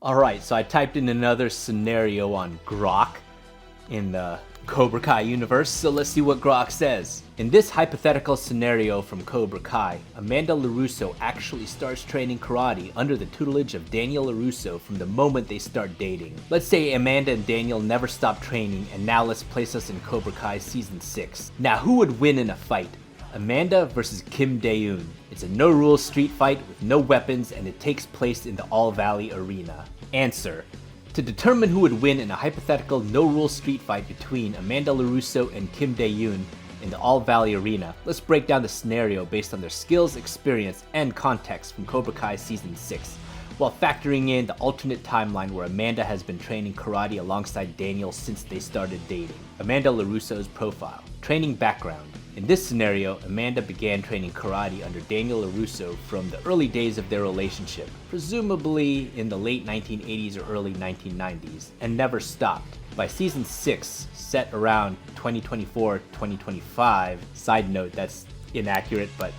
Alright, so I typed in another scenario on Grok in the Cobra Kai universe, so let's see what Grok says. In this hypothetical scenario from Cobra Kai, Amanda LaRusso actually starts training karate under the tutelage of Daniel LaRusso from the moment they start dating. Let's say Amanda and Daniel never stop training, and now let's place us in Cobra Kai Season 6. Now who would win in a fight? Amanda versus Kim Da-Eun. It's a no-rules street fight with no weapons, and it takes place in the All Valley Arena. Answer: to determine who would win in a hypothetical no-rules street fight between Amanda LaRusso and Kim Da-Eun in the All Valley Arena, let's break down the scenario based on their skills, experience, and context from Cobra Kai Season 6, while factoring in the alternate timeline where Amanda has been training karate alongside Daniel since they started dating. Amanda LaRusso's profile. Training background. In this scenario, Amanda began training karate under Daniel LaRusso from the early days of their relationship, presumably in the late 1980s or early 1990s, and never stopped. By Season 6, set around 2024-2025, side note, that's inaccurate, but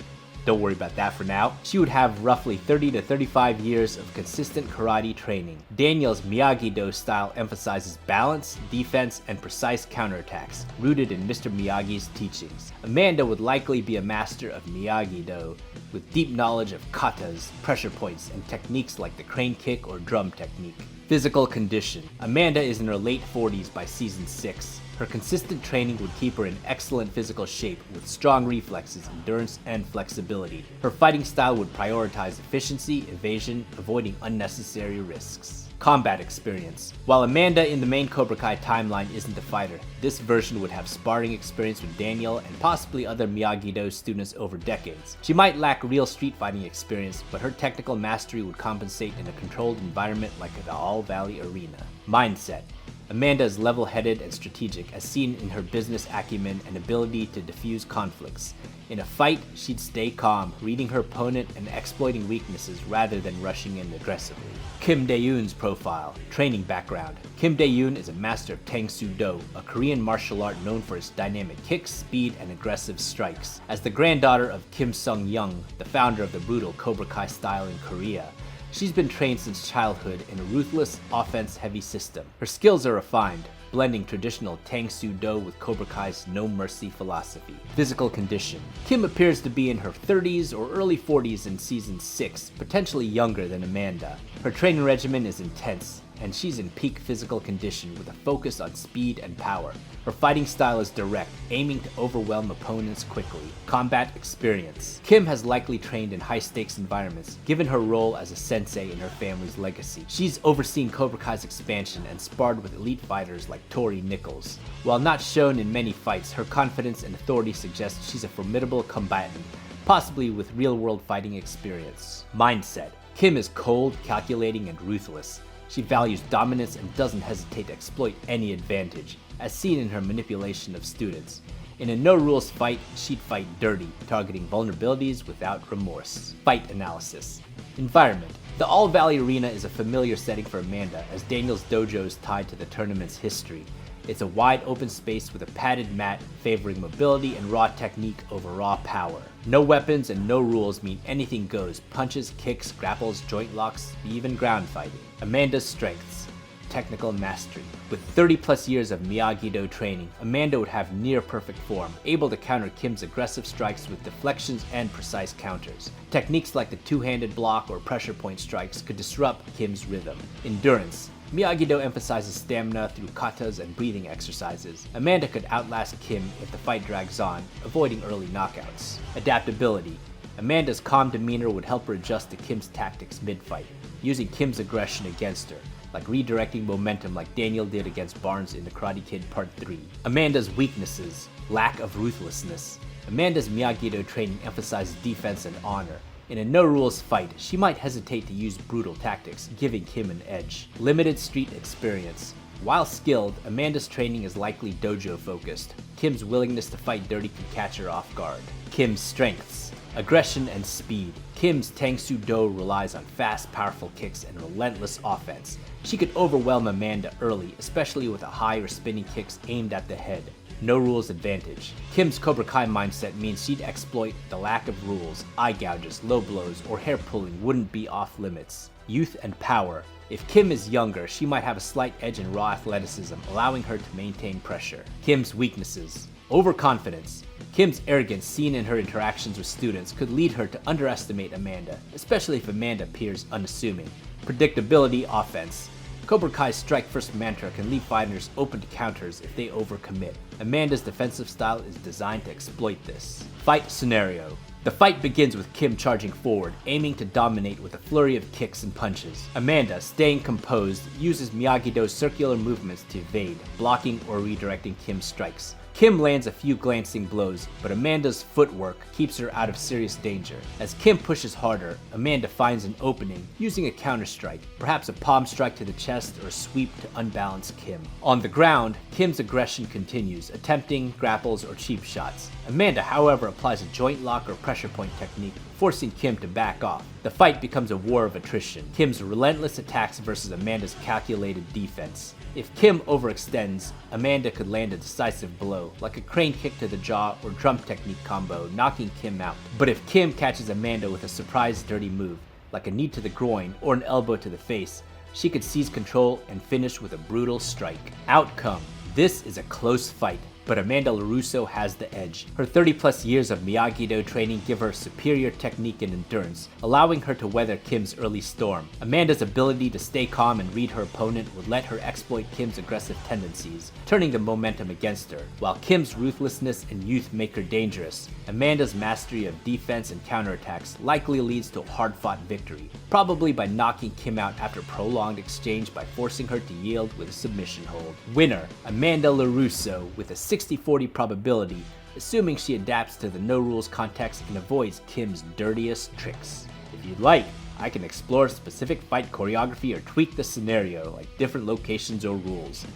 don't worry about that for now, she would have roughly 30 to 35 years of consistent karate training. Daniel's Miyagi-Do style emphasizes balance, defense, and precise counterattacks, rooted in Mr. Miyagi's teachings. Amanda would likely be a master of Miyagi-Do, with deep knowledge of katas, pressure points, and techniques like the crane kick or drum technique. Physical condition. Amanda is in her late 40s by Season 6. Her consistent training would keep her in excellent physical shape with strong reflexes, endurance, and flexibility. Her fighting style would prioritize efficiency, evasion, avoiding unnecessary risks. Combat experience. While Amanda in the main Cobra Kai timeline isn't a fighter, this version would have sparring experience with Daniel and possibly other Miyagi-Do students over decades. She might lack real street fighting experience, but her technical mastery would compensate in a controlled environment like the All Valley Arena. Mindset. Amanda is level-headed and strategic, as seen in her business acumen and ability to diffuse conflicts. In a fight, she'd stay calm, reading her opponent and exploiting weaknesses rather than rushing in aggressively. Kim Da-Eun's profile. Training background. Kim Da-Eun is a master of Tang Soo Do, a Korean martial art known for its dynamic kicks, speed, and aggressive strikes. As the granddaughter of Kim Sung-young, the founder of the brutal Cobra Kai style in Korea, she's been trained since childhood in a ruthless, offense-heavy system. Her skills are refined, blending traditional Tang Soo Do with Cobra Kai's no mercy philosophy. Physical condition. Kim appears to be in her 30s or early 40s in Season 6, potentially younger than Amanda. Her training regimen is intense, and she's in peak physical condition with a focus on speed and power. Her fighting style is direct, aiming to overwhelm opponents quickly. Combat experience. Kim has likely trained in high-stakes environments, given her role as a sensei in her family's legacy. She's overseen Cobra Kai's expansion and sparred with elite fighters like Tori Nichols. While not shown in many fights, her confidence and authority suggest she's a formidable combatant, possibly with real-world fighting experience. Mindset. Kim is cold, calculating, and ruthless. She values dominance and doesn't hesitate to exploit any advantage, as seen in her manipulation of students. In a no-rules fight, she'd fight dirty, targeting vulnerabilities without remorse. Fight analysis. Environment. The All Valley Arena is a familiar setting for Amanda, as Daniel's dojo is tied to the tournament's history. It's a wide open space with a padded mat favoring mobility and raw technique over raw power. No weapons and no rules mean anything goes: punches, kicks, grapples, joint locks, even ground fighting. Amanda's strengths. Technical mastery. With 30 plus years of Miyagi-Do training, Amanda would have near perfect form, able to counter Kim's aggressive strikes with deflections and precise counters. Techniques like the two-handed block or pressure point strikes could disrupt Kim's rhythm. Endurance. Miyagi-Do emphasizes stamina through katas and breathing exercises. Amanda could outlast Kim if the fight drags on, avoiding early knockouts. Adaptability. Amanda's calm demeanor would help her adjust to Kim's tactics mid-fight, using Kim's aggression against her, like redirecting momentum like Daniel did against Barnes in The Karate Kid Part 3. Amanda's weaknesses. Lack of ruthlessness. Amanda's Miyagi-Do training emphasizes defense and honor. In a no-rules fight, she might hesitate to use brutal tactics, giving Kim an edge. Limited street experience. While skilled, Amanda's training is likely dojo-focused. Kim's willingness to fight dirty could catch her off guard. Kim's strengths. Aggression and speed. Kim's Tang Soo Do relies on fast, powerful kicks and relentless offense. She could overwhelm Amanda early, especially with a high or spinning kicks aimed at the head. no rules advantage. Kim's Cobra Kai mindset means she'd exploit the lack of rules. Eye gouges, low blows, or hair pulling wouldn't be off limits. Youth and power. If Kim is younger, she might have a slight edge in raw athleticism, allowing her to maintain pressure. Kim's weaknesses. Overconfidence. Kim's arrogance seen in her interactions with students could lead her to underestimate Amanda, especially if Amanda appears unassuming. Predictability offense. Cobra Kai's strike-first mantra can leave fighters open to counters if they overcommit. Amanda's defensive style is designed to exploit this. Fight scenario. The fight begins with Kim charging forward, aiming to dominate with a flurry of kicks and punches. Amanda, staying composed, uses Miyagi-Do's circular movements to evade, blocking or redirecting Kim's strikes. Kim lands a few glancing blows, but Amanda's footwork keeps her out of serious danger. As Kim pushes harder, Amanda finds an opening, using a counter strike, perhaps a palm strike to the chest or a sweep to unbalance Kim. On the ground, Kim's aggression continues, attempting grapples or cheap shots. Amanda, however, applies a joint lock or pressure point technique, forcing Kim to back off. The fight becomes a war of attrition, Kim's relentless attacks versus Amanda's calculated defense. If Kim overextends, Amanda could land a decisive blow, like a crane kick to the jaw or drum technique combo, knocking Kim out. But if Kim catches Amanda with a surprise dirty move, like a knee to the groin or an elbow to the face, she could seize control and finish with a brutal strike. Outcome. This is a close fight, but Amanda LaRusso has the edge. Her 30-plus years of Miyagi-Do training give her superior technique and endurance, allowing her to weather Kim's early storm. Amanda's ability to stay calm and read her opponent would let her exploit Kim's aggressive tendencies, turning the momentum against her. While Kim's ruthlessness and youth make her dangerous, Amanda's mastery of defense and counterattacks likely leads to a hard-fought victory, probably by knocking Kim out after a prolonged exchange by forcing her to yield with a submission hold. Winner, Amanda LaRusso, with a 60-40 probability, assuming she adapts to the no-rules context and avoids Kim's dirtiest tricks. If you'd like, I can explore specific fight choreography or tweak the scenario, like different locations or rules.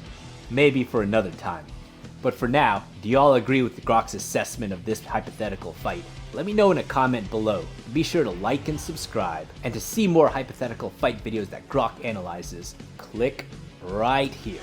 Maybe for another time. But for now, do y'all agree with Grok's assessment of this hypothetical fight? Let me know in a comment below. Be sure to like and subscribe. And to see more hypothetical fight videos that Grok analyzes, click right here.